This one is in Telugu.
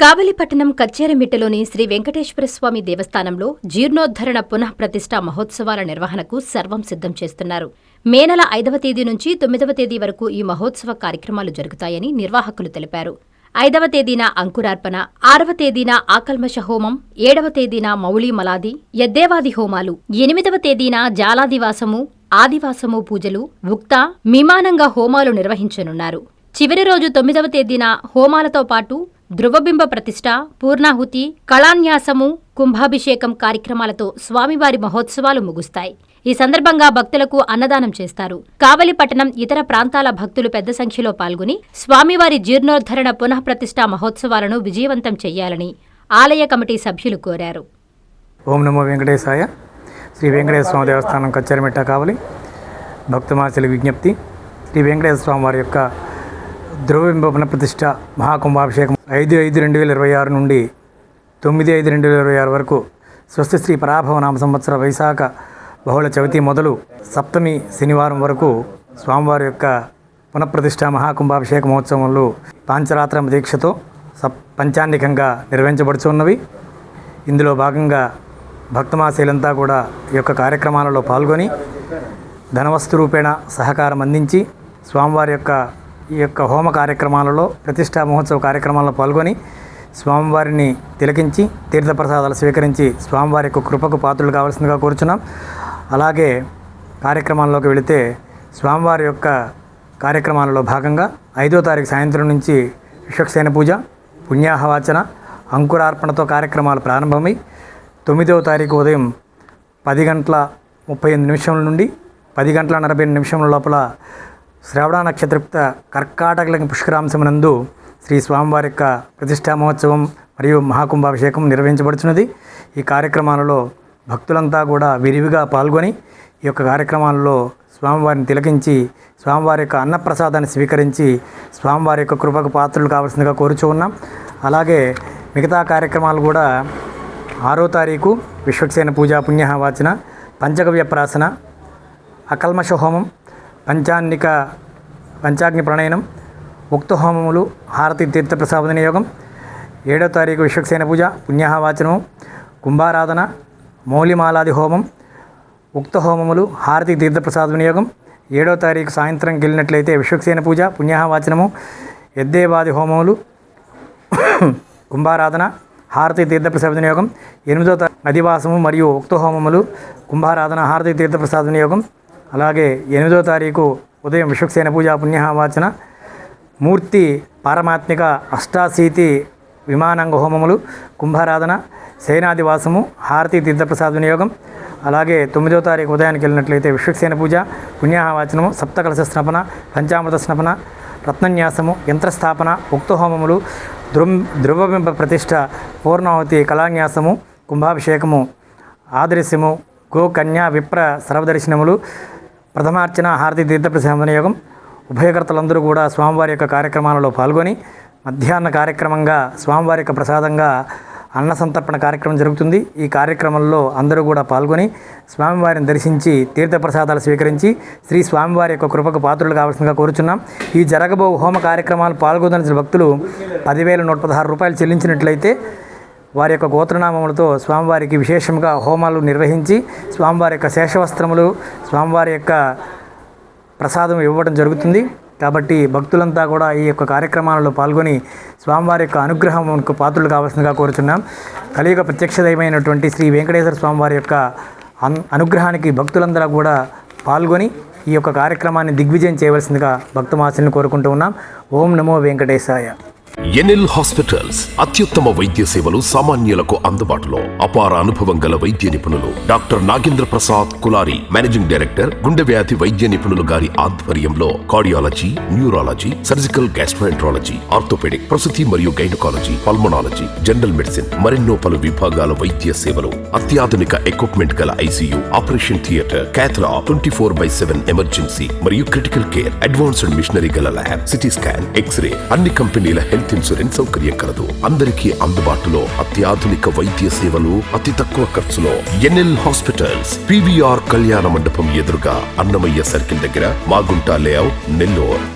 కావలిపట్టణం కచ్చేరమిట్టలోని శ్రీ వెంకటేశ్వరస్వామి దేవస్థానంలో జీర్ణోద్ధరణ పునఃప్రతిష్ఠ మహోత్సవాల నిర్వహణకు సర్వం సిద్ధం చేస్తున్నారు. మే నెల 5వ తేదీ నుంచి 9వ తేదీ వరకు ఈ మహోత్సవ కార్యక్రమాలు జరుగుతాయని నిర్వాహకులు తెలిపారు. 5వ తేదీన అంకురార్పణ, 6వ తేదీన ఆకల్మష హోమం, 7వ తేదీన మౌళీ మలాది, యద్దేవాది హోమాలు, 8వ తేదీన జాలాదివాసము, ఆదివాసము పూజలు, ఉక్త, మీమానంగా హోమాలు నిర్వహించనున్నారు. చివరి రోజు 9వ తేదీన హోమాలతో పాటు ధ్రువబింబ ప్రతిష్ఠ, పూర్ణాహుతి, కళాన్యాసము, కుంభాభిషేకం కార్యక్రమాలతో స్వామివారి మహోత్సవాలు ముగుస్తాయి. ఈ సందర్భంగా భక్తులకు అన్నదానం చేస్తారు. కావలిపట్టణం, ఇతర ప్రాంతాల భక్తులు పెద్ద సంఖ్యలో పాల్గొని స్వామివారి జీర్ణోద్ధరణ పునఃప్రతిష్ఠ మహోత్సవాలను విజయవంతం చేయాలని ఆలయ కమిటీ సభ్యులు కోరారు. ఓం నమో వెంకటేశాయ. శ్రీ వెంకటేశ్వర స్వామి దేవస్థానం కచ్చేరమిట్ట కావలి భక్తమాచల విజ్ఞప్తి. శ్రీ వెంకటేశ్వర స్వామి వారి యొక్క ధ్రువబింబ పునఃప్రతిష్ఠ మహాకుంభాభిషేకం 5/5/2026 నుండి 9/5/2026 వరకు స్వస్తి శ్రీ పరాభవ నామ సంవత్సర వైశాఖ బహుళ చవితి మొదలు సప్తమి శనివారం వరకు స్వామివారి యొక్క పునఃప్రతిష్ఠ మహాకుంభాభిషేక మహోత్సవంలో పాంచరాత్ర దీక్షతో పంచాన్నికంగా నిర్వహించబడుచున్నవి. ఇందులో భాగంగా భక్తమాశీలంతా కూడా ఈ యొక్క కార్యక్రమాలలో పాల్గొని ధనవస్తు రూపేణ సహకారం అందించి స్వామివారి యొక్క ఈ యొక్క హోమ కార్యక్రమాలలో, ప్రతిష్టా మహోత్సవ కార్యక్రమాల్లో పాల్గొని స్వామివారిని తిలకించి తీర్థప్రసాదాలు స్వీకరించి స్వామివారి యొక్క కృపకు పాత్రలు కావాల్సిందిగా కోరుచున్నాం. అలాగే కార్యక్రమాల్లోకి వెళితే స్వామివారి యొక్క కార్యక్రమాలలో భాగంగా 5వ తారీఖు సాయంత్రం నుంచి విశ్వక్సేన పూజ, పుణ్యాహవాచన, అంకురార్పణతో కార్యక్రమాలు ప్రారంభమై 9వ తారీఖు ఉదయం 10:38 నుండి 10:48 లోపల శ్రవణ నక్షత్రయుక్త కర్కాటక పుష్కరాంశమునందు శ్రీ స్వామివారి యొక్క ప్రతిష్టా మహోత్సవం మరియు మహాకుంభాభిషేకం నిర్వహించబడుతున్నది. ఈ కార్యక్రమాలలో భక్తులంతా కూడా విరివిగా పాల్గొని ఈ యొక్క కార్యక్రమాలలో స్వామివారిని తిలకించి స్వామివారి యొక్క అన్నప్రసాదాన్ని స్వీకరించి స్వామివారి యొక్క కృపకు పాత్రలు కావాల్సిందిగా కోరుచూ ఉన్నాం. అలాగే మిగతా కార్యక్రమాలు కూడా 6వ తారీఖు విశ్వక్సేన పూజ, పుణ్యాహవాచన, పంచగవ్య ప్రాసన, అకల్మష హోమం, పంచాగ్ని ప్రణయనం, ఉక్త హోమములు, హారతి తీర్థప్రసాద వినియోగం. 7వ తారీఖు విశ్వక్సేన పూజ, పుణ్యాహవాచనం, కుంభారాధన, మౌలిమాలాది హోమం, ఉక్త హోమములు, హారతి తీర్థప్రసాద వినియోగం. 7వ తారీఖు సాయంత్రంకి వెళ్ళినట్లయితే విశ్వక్సేన పూజ, పుణ్యాహవాచనము, యద్దేవాది హోమములు, కుంభారాధన, హారతి తీర్థప్రసాద వినియోగం. 8వ తారీఖు అధివాసము మరియు ఉక్త హోమములు, కుంభారాధన, హారతి తీర్థప్రసాద వినియోగం. అలాగే 8వ తారీఖు ఉదయం విశ్వక్సేన పూజ, పుణ్యాహవాచన, మూర్తి పారమాత్మిక అష్టాశీతి విమానాంగ హోమములు, కుంభారాధన, శయనాదివాసము, హారతి తీర్థప్రసాద వినియోగం. అలాగే 9వ తారీఖు ఉదయానికి వెళ్ళినట్లయితే విశ్వక్సేన పూజ, పుణ్యాహవాచనము, సప్తకలశ స్నపన, పంచామృత స్నపన, రత్నన్యాసము, యంత్రస్థాపన, ఉక్త హోమములు, ధ్రువబింబ ప్రతిష్ఠ, పూర్ణావతి, కళాన్యాసము, కుంభాభిషేకము, ఆదర్శము, గోకన్యా విప్ర సర్వదర్శనములు, ప్రథమార్చన, హారతి తీర్థప్రసాద వినియోగం. ఉభయకర్తలందరూ కూడా స్వామివారి యొక్క కార్యక్రమాలలో పాల్గొని మధ్యాహ్న కార్యక్రమంగా స్వామివారి యొక్క ప్రసాదంగా అన్న సంతర్పణ కార్యక్రమం జరుగుతుంది. ఈ కార్యక్రమంలో అందరూ కూడా పాల్గొని స్వామివారిని దర్శించి తీర్థప్రసాదాలు స్వీకరించి శ్రీ స్వామివారి యొక్క కృపకు పాత్రలు కావాల్సిందిగా కోరుచున్నాం. ఈ జరగబో హోమ కార్యక్రమాలు పాల్గొనవలసిన భక్తులు 10,116 రూపాయలు చెల్లించినట్లయితే వారి యొక్క గోత్రనామములతో స్వామివారికి విశేషంగా హోమాలు నిర్వహించి స్వామివారి యొక్క శేషవస్త్రములు, స్వామివారి యొక్క ప్రసాదం ఇవ్వడం జరుగుతుంది. కాబట్టి భక్తులంతా కూడా ఈ యొక్క కార్యక్రమాలలో పాల్గొని స్వామివారి యొక్క అనుగ్రహంకు పాత్రలు కావాల్సిందిగా కోరుచున్నాం. కలియుగ ప్రత్యక్ష దైవమైనటువంటి శ్రీ వెంకటేశ్వర స్వామివారి యొక్క అనుగ్రహానికి భక్తులందరూ కూడా పాల్గొని ఈ యొక్క కార్యక్రమాన్ని దిగ్విజయం చేయవలసిందిగా భక్తమాసులను కోరుకుంటూ ఉన్నాం. ఓం నమో వెంకటేశాయ. ఎన్ఎల్ హాస్పిటల్స్ అత్యుత్తమ వైద్య సేవలు సామాన్యులకు అందుబాటులో. అపార అనుభవం గల వైద్య నిపుణులు doctor Nagendra Prasad Kulari, managing director, గుండె వ్యాధి వైద్య నిపుణులు గారి ఆధ్వర్యంలో cardiology, neurology, surgical gastroenterology, orthopaedic, ప్రసూతి మరియు గైనకాలజీ, పల్మనాలజీ, జనరల్ మెడిసిన్, మరెన్నో పలు విభాగాల వైద్య సేవలు. అత్యాధునిక ఎక్విప్మెంట్ గల ఐసీయూ, ఆపరేషన్ థియేటర్, క్యాథ్లా, 24/7 ఎమర్జెన్సీ మరియు క్రిటికల్ కేర్, అడ్వాన్స్డ్ మిషనరీ గల ల్యాబ్, సిటీ స్కాన్, ఎక్స్రే, అన్ని కంపెనీల హెల్త్ ఇన్సూరెన్స్ సౌకర్యం కలదు. అందరికీ అందుబాటులో అత్యాధునిక వైద్య సేవలు అతి తక్కువ ఖర్చులో. ఎన్ఎల్ హాస్పిటల్స్, పివిఆర్ కళ్యాణ మండపం ఎదురుగా, అన్నమయ్య సర్కిల్ దగ్గర, మాగుంట లేఅవుట్, నెల్లూరు.